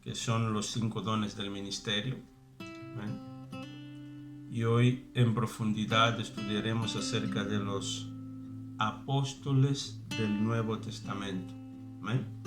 que son los 5 dones del ministerio. ¿Amén? Y hoy en profundidad estudiaremos acerca de los apóstoles del Nuevo Testamento. ¿Amén?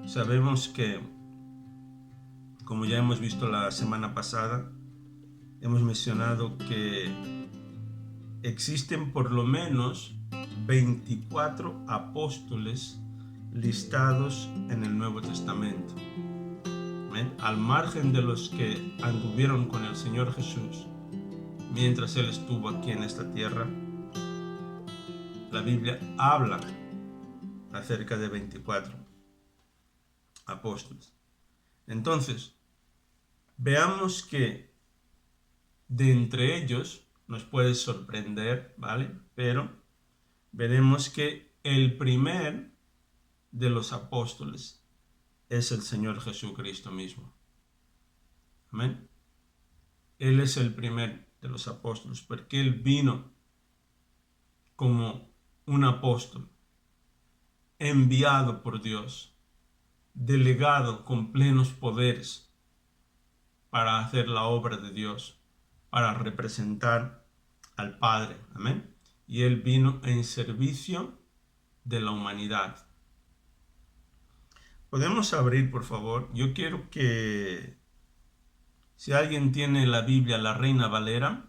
Sabemos que, como ya hemos visto la semana pasada, hemos mencionado que existen por lo menos 24 apóstoles listados en el Nuevo Testamento. ¿Amén? Al margen de los que anduvieron con el Señor Jesús mientras Él estuvo aquí en esta tierra, la Biblia habla acerca de 24 apóstoles. Entonces, veamos que de entre ellos nos puede sorprender, ¿vale? Pero veremos que el primer de los apóstoles es el Señor Jesucristo mismo. Amén. Él es el primer de los apóstoles porque Él vino como un apóstol, enviado por Dios, delegado con plenos poderes para hacer la obra de Dios, para representar al Padre. Amén. Y Él vino en servicio de la humanidad. ¿Podemos abrir, por favor? Yo quiero que, si alguien tiene la Biblia, la Reina Valera,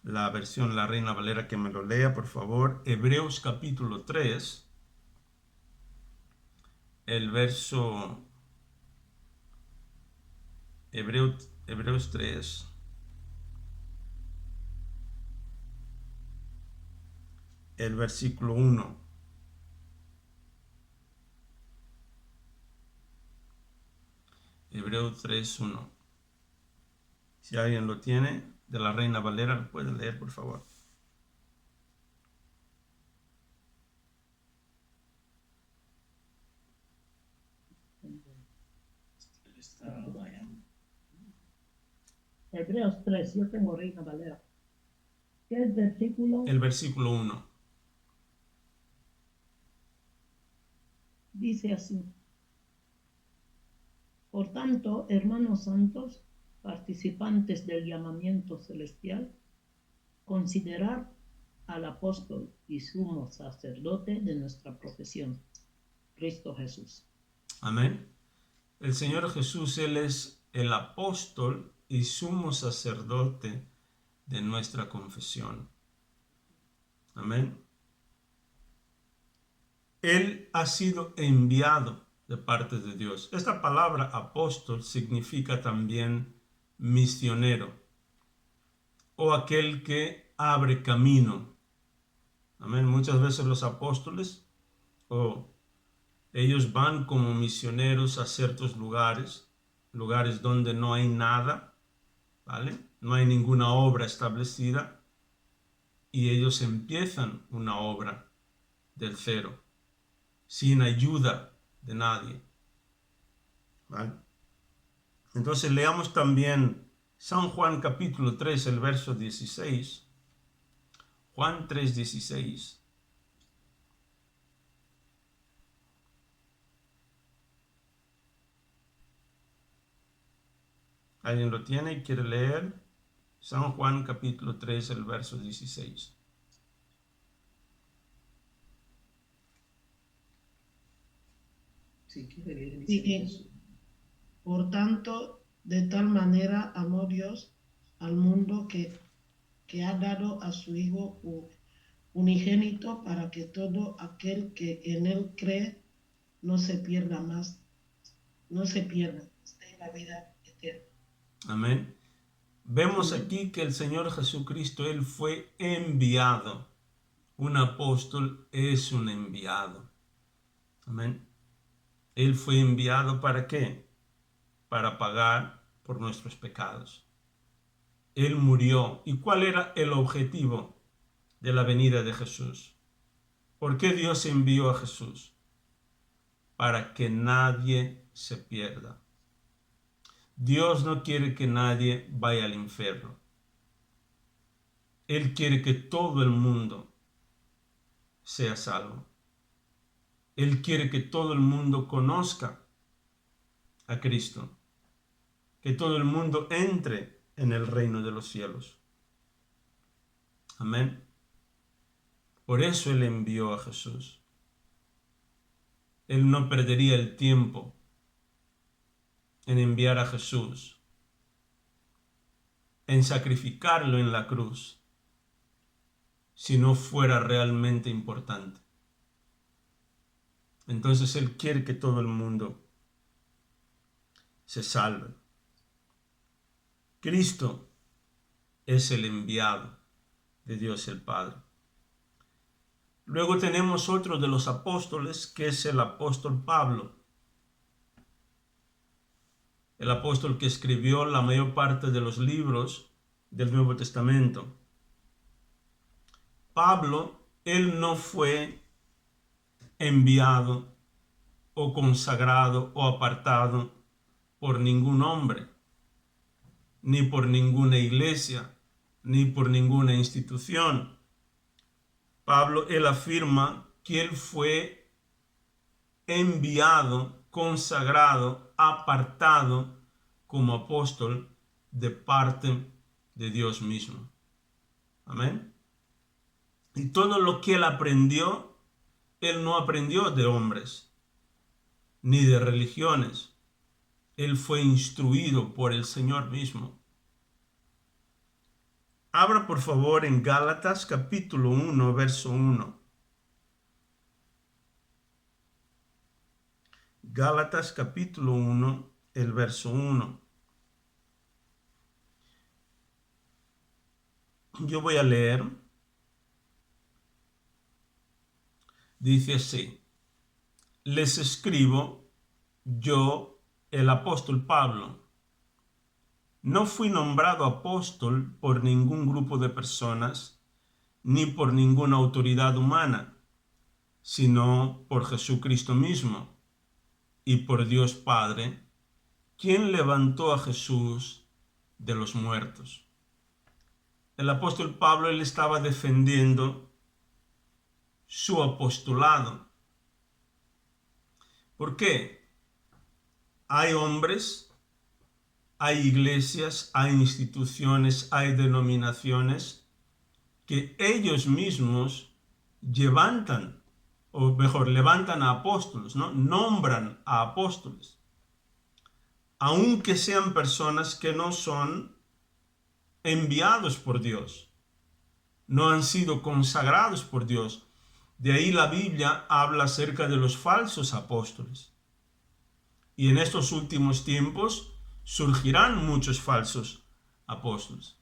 la versión La Reina Valera, que me lo lea, por favor. Hebreos capítulo 3, el verso... Hebreos 3, el versículo 1. Hebreos 3, 1. Si alguien lo tiene, de la Reina Valera, lo puede leer, por favor. Hebreos 3, yo tengo Reina Valera. ¿Qué es versículo? El versículo 1. Dice así: por tanto, hermanos santos, participantes del llamamiento celestial, considerar al apóstol y sumo sacerdote de nuestra profesión, Cristo Jesús. Amén. El Señor Jesús, Él es el apóstol y sumo sacerdote de nuestra confesión. Amén. Él ha sido enviado de parte de Dios. Esta palabra apóstol significa también misionero o aquel que abre camino. Amén. Muchas veces los apóstoles ellos van como misioneros a ciertos lugares donde no hay nada, ¿vale? No hay ninguna obra establecida y ellos empiezan una obra del cero, sin ayuda de nadie, ¿vale? Entonces leamos también San Juan capítulo 3, el verso 16. Juan 3, 16. ¿Alguien lo tiene y quiere leer? San Juan capítulo 3, el verso 16. Sí, quiere leer. Sí. Por tanto, de tal manera amó Dios al mundo que ha dado a su Hijo unigénito para que todo aquel que en él cree no se pierda, esté en la vida eterna. Amén. Vemos aquí que el Señor Jesucristo, Él fue enviado. Un apóstol es un enviado. Amén. Él fue enviado ¿para qué? Para pagar por nuestros pecados. Él murió. ¿Y cuál era el objetivo de la venida de Jesús? ¿Por qué Dios envió a Jesús? Para que nadie se pierda. Dios no quiere que nadie vaya al infierno. Él quiere que todo el mundo sea salvo. Él quiere que todo el mundo conozca a Cristo, que todo el mundo entre en el reino de los cielos. Amén. Por eso Él envió a Jesús. Él no perdería el tiempo en enviar a Jesús, en sacrificarlo en la cruz, si no fuera realmente importante. Entonces Él quiere que todo el mundo se salve. Cristo es el enviado de Dios el Padre. Luego tenemos otro de los apóstoles, que es el apóstol Pablo. El apóstol que escribió la mayor parte de los libros del Nuevo Testamento. Pablo, él no fue enviado o consagrado o apartado por ningún hombre, ni por ninguna iglesia, ni por ninguna institución. Pablo, él afirma que él fue enviado, consagrado, apartado como apóstol de parte de Dios mismo. Amén. Y todo lo que él aprendió, él no aprendió de hombres, ni de religiones. Él fue instruido por el Señor mismo. Abra por favor en Gálatas capítulo 1, verso 1. Gálatas capítulo 1, el verso 1. Yo voy a leer. Dice así: les escribo yo, el apóstol Pablo. No fui nombrado apóstol por ningún grupo de personas, ni por ninguna autoridad humana, sino por Jesucristo mismo y por Dios Padre, quien levantó a Jesús de los muertos. El apóstol Pablo, él estaba defendiendo su apostolado. ¿Por qué? Hay hombres, hay iglesias, hay instituciones, hay denominaciones que ellos mismos levantan a apóstoles, ¿no? Nombran a apóstoles, aunque sean personas que no son enviados por Dios, no han sido consagrados por Dios. De ahí la Biblia habla acerca de los falsos apóstoles. Y en estos últimos tiempos surgirán muchos falsos apóstoles.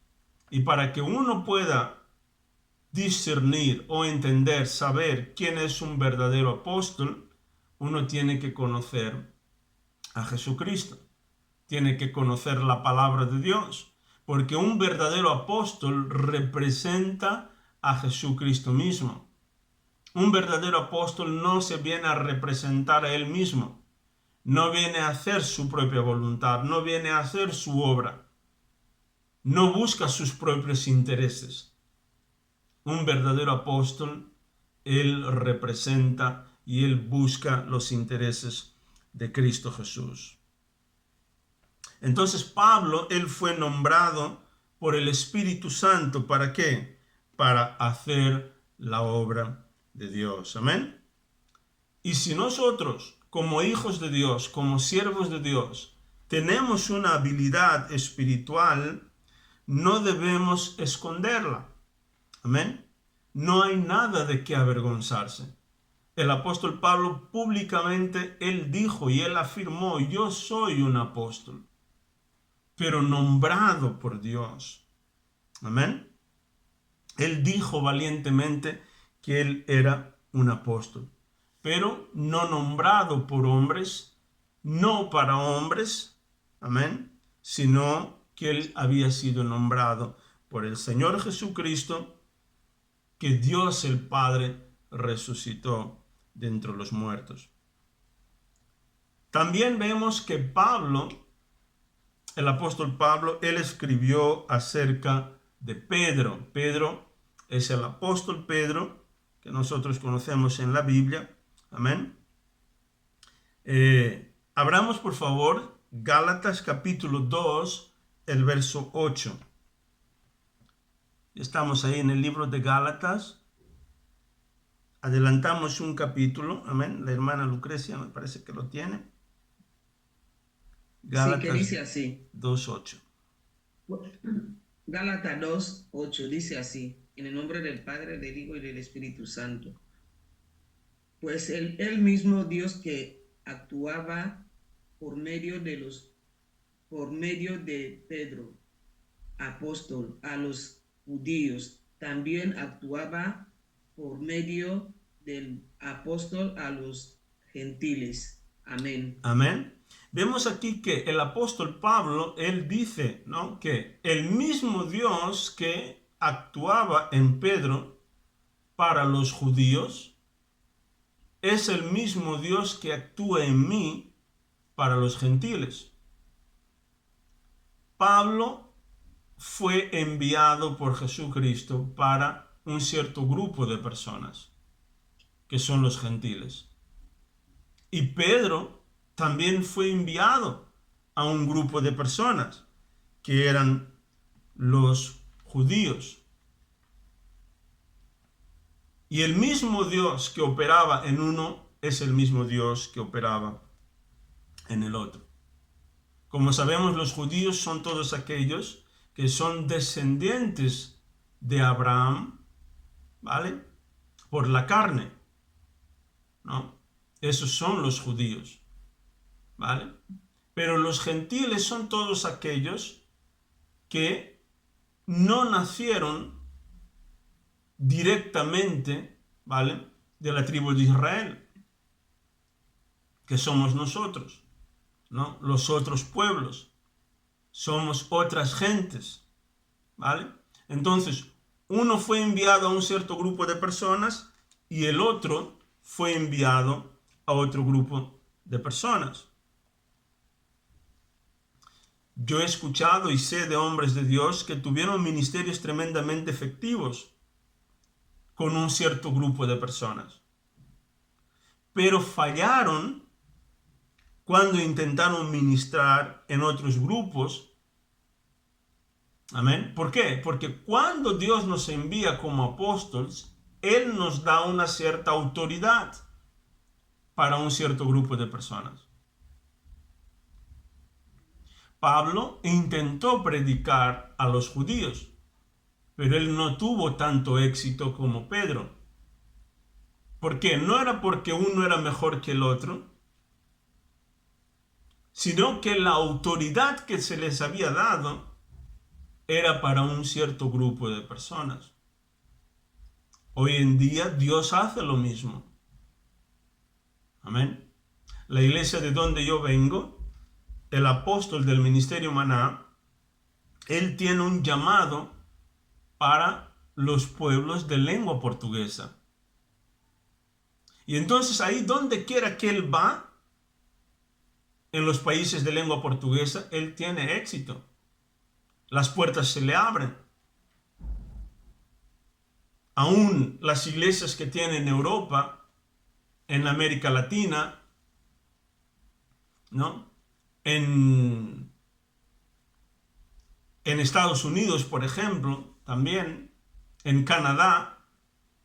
Y para que uno pueda discernir o entender, saber quién es un verdadero apóstol, uno tiene que conocer a Jesucristo. Tiene que conocer la palabra de Dios. Porque un verdadero apóstol representa a Jesucristo mismo. Un verdadero apóstol no se viene a representar a él mismo. No viene a hacer su propia voluntad, no viene a hacer su obra. No busca sus propios intereses. Un verdadero apóstol, él representa y él busca los intereses de Cristo Jesús. Entonces Pablo, él fue nombrado por el Espíritu Santo. ¿Para qué? Para hacer la obra de Dios. Amén. Y si nosotros, como hijos de Dios, como siervos de Dios, tenemos una habilidad espiritual, no debemos esconderla. Amén. No hay nada de qué avergonzarse. El apóstol Pablo públicamente, él dijo y él afirmó: yo soy un apóstol, pero nombrado por Dios. Amén. Él dijo valientemente que él era un apóstol, pero no nombrado por hombres, no para hombres, amén, sino que él había sido nombrado por el Señor Jesucristo, que Dios el Padre resucitó de entre los muertos. También vemos que Pablo, el apóstol Pablo, él escribió acerca de Pedro. Pedro es el apóstol Pedro que nosotros conocemos en la Biblia. Amén. Abramos por favor Gálatas capítulo 2, el verso 8. Estamos ahí en el libro de Gálatas. Adelantamos un capítulo. Amén. La hermana Lucrecia me parece que lo tiene. Sí, que Gálatas dice así. 2:8. Gálatas 2:8 dice así, en el nombre del Padre, del Hijo y del Espíritu Santo. Pues el mismo Dios que actuaba por medio de Pedro, apóstol, a los judíos, también actuaba por medio del apóstol a los gentiles. Amén. Amén. Vemos aquí que el apóstol Pablo, él dice, ¿no?, que el mismo Dios que actuaba en Pedro para los judíos es el mismo Dios que actúa en mí para los gentiles. Pablo fue enviado por Jesucristo para un cierto grupo de personas, que son los gentiles. Y Pedro también fue enviado a un grupo de personas, que eran los judíos. Y el mismo Dios que operaba en uno es el mismo Dios que operaba en el otro. Como sabemos, los judíos son todos aquellos que son descendientes de Abraham, ¿vale?, por la carne, ¿no? Esos son los judíos, ¿vale? Pero los gentiles son todos aquellos que no nacieron directamente, ¿vale?, de la tribu de Israel, que somos nosotros, ¿no? Los otros pueblos, somos otras gentes, ¿vale? Entonces, uno fue enviado a un cierto grupo de personas y el otro fue enviado a otro grupo de personas. Yo he escuchado y sé de hombres de Dios que tuvieron ministerios tremendamente efectivos con un cierto grupo de personas, pero fallaron cuando intentaron ministrar en otros grupos. Amén. ¿Por qué? Porque cuando Dios nos envía como apóstoles, Él nos da una cierta autoridad para un cierto grupo de personas. Pablo intentó predicar a los judíos, pero él no tuvo tanto éxito como Pedro. ¿Por qué? No era porque uno era mejor que el otro, sino que la autoridad que se les había dado era para un cierto grupo de personas. Hoy en día Dios hace lo mismo. Amén. La iglesia de donde yo vengo, el apóstol del ministerio Maná, él tiene un llamado para los pueblos de lengua portuguesa. Y entonces ahí donde quiera que él va, en los países de lengua portuguesa, él tiene éxito. Las puertas se le abren. Aún las iglesias que tiene en Europa, en América Latina, ¿no?, en Estados Unidos, por ejemplo, también, en Canadá,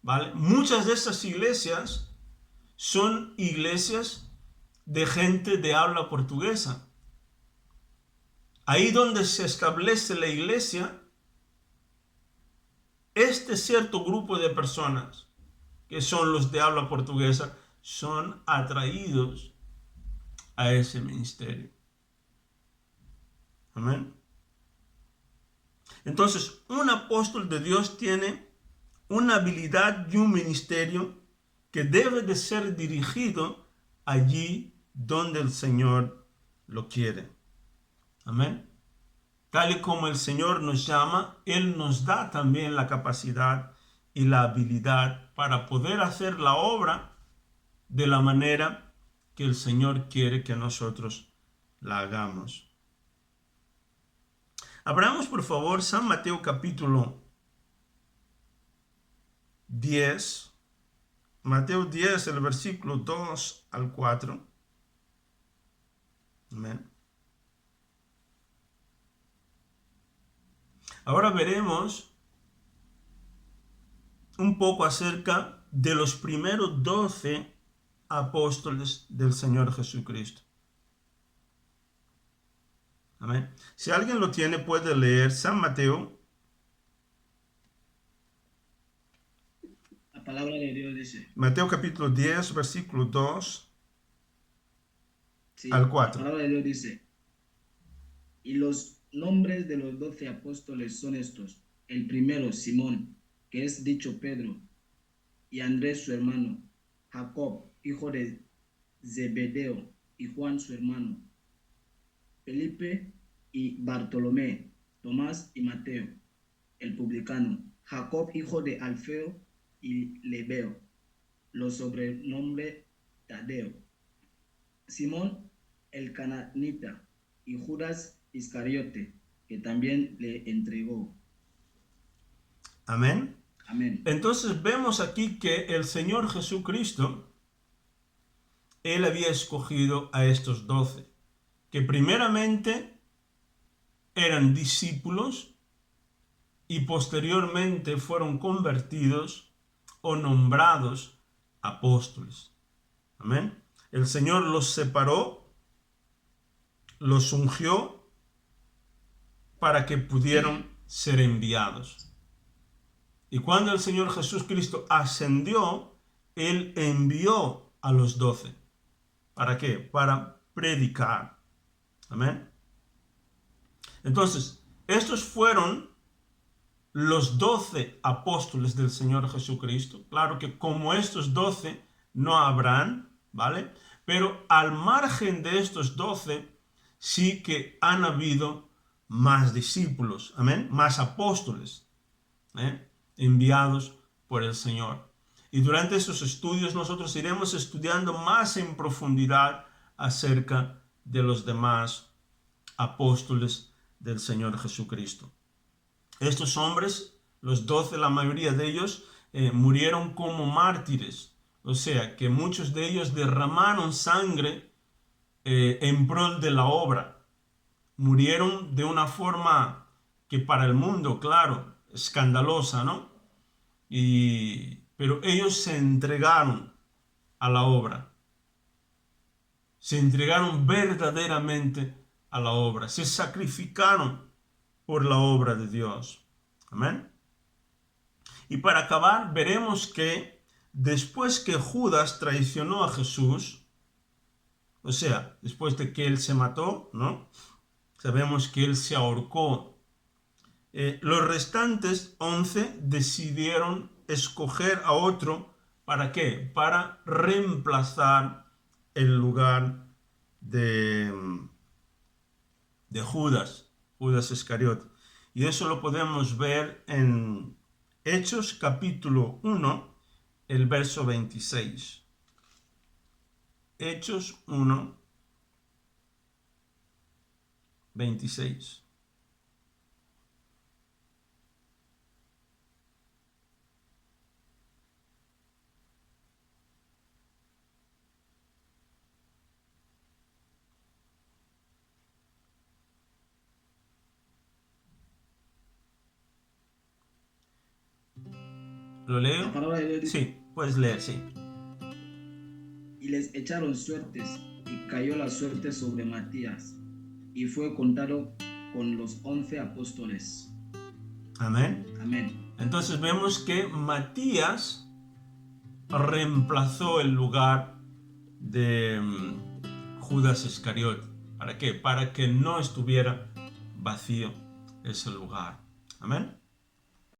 ¿vale? Muchas de esas iglesias son iglesias de gente de habla portuguesa. Ahí donde se establece la iglesia, este cierto grupo de personas, que son los de habla portuguesa, son atraídos a ese ministerio. Amén. Entonces, un apóstol de Dios tiene una habilidad y un ministerio que debe de ser dirigido allí donde el Señor lo quiere. Amén. Tal y como el Señor nos llama, Él nos da también la capacidad y la habilidad para poder hacer la obra de la manera que el Señor quiere que nosotros la hagamos. Abramos por favor San Mateo capítulo 10. Mateo 10, el versículo 2 al 4. Amén. Ahora veremos un poco acerca de los primeros 12 apóstoles del Señor Jesucristo. Amén. Si alguien lo tiene, puede leer San Mateo. La palabra de Dios dice. Mateo capítulo 10, versículo 2 Sí, al la 4. palabra de Dios dice. Y los nombres de los 12 apóstoles son estos. El primero, Simón, que es dicho Pedro, y Andrés su hermano, Jacob, hijo de Zebedeo, y Juan su hermano, Felipe y Bartolomé, Tomás y Mateo, el publicano, Jacob, hijo de Alfeo y Lebeo, los sobrenombre Tadeo, Simón el cananita y Judas Iscariote, que también le entregó. Amén. Amén. Entonces vemos aquí que el Señor Jesucristo, Él había escogido a estos 12, que primeramente eran discípulos y posteriormente fueron convertidos o nombrados apóstoles. Amén. El Señor los separó, los ungió para que pudieran ser enviados. Y cuando el Señor Jesucristo ascendió, Él envió a los 12. ¿Para qué? Para predicar. Amén. Entonces, estos fueron los 12 apóstoles del Señor Jesucristo. Claro que como estos 12 no habrán, ¿vale? Pero al margen de estos 12 sí que han habido más discípulos, amén, más apóstoles, enviados por el Señor. Y durante esos estudios nosotros iremos estudiando más en profundidad acerca de los demás apóstoles del Señor Jesucristo. Estos hombres, los 12, la mayoría de ellos, murieron como mártires. O sea, que muchos de ellos derramaron sangre en prol de la obra. Murieron de una forma que para el mundo, claro, escandalosa, ¿no? Pero ellos se entregaron a la obra. Se entregaron verdaderamente a la obra. Se sacrificaron por la obra de Dios. Amén. Y para acabar, veremos que después que Judas traicionó a Jesús, o sea, después de que él se mató, ¿no? Sabemos que él se ahorcó. Los restantes 11 decidieron escoger a otro. ¿Para qué? Para reemplazar el lugar de Judas Iscariote. Y eso lo podemos ver en Hechos capítulo 1, el verso 26. Hechos 1, 26. ¿Lo leo? La palabra de Dios dice. Sí, puedes leer, sí. Y les echaron suertes, y cayó la suerte sobre Matías, y fue contado con los 11 apóstoles. Amén. Amén. Entonces vemos que Matías reemplazó el lugar de Judas Iscariote. ¿Para qué? Para que no estuviera vacío ese lugar. Amén.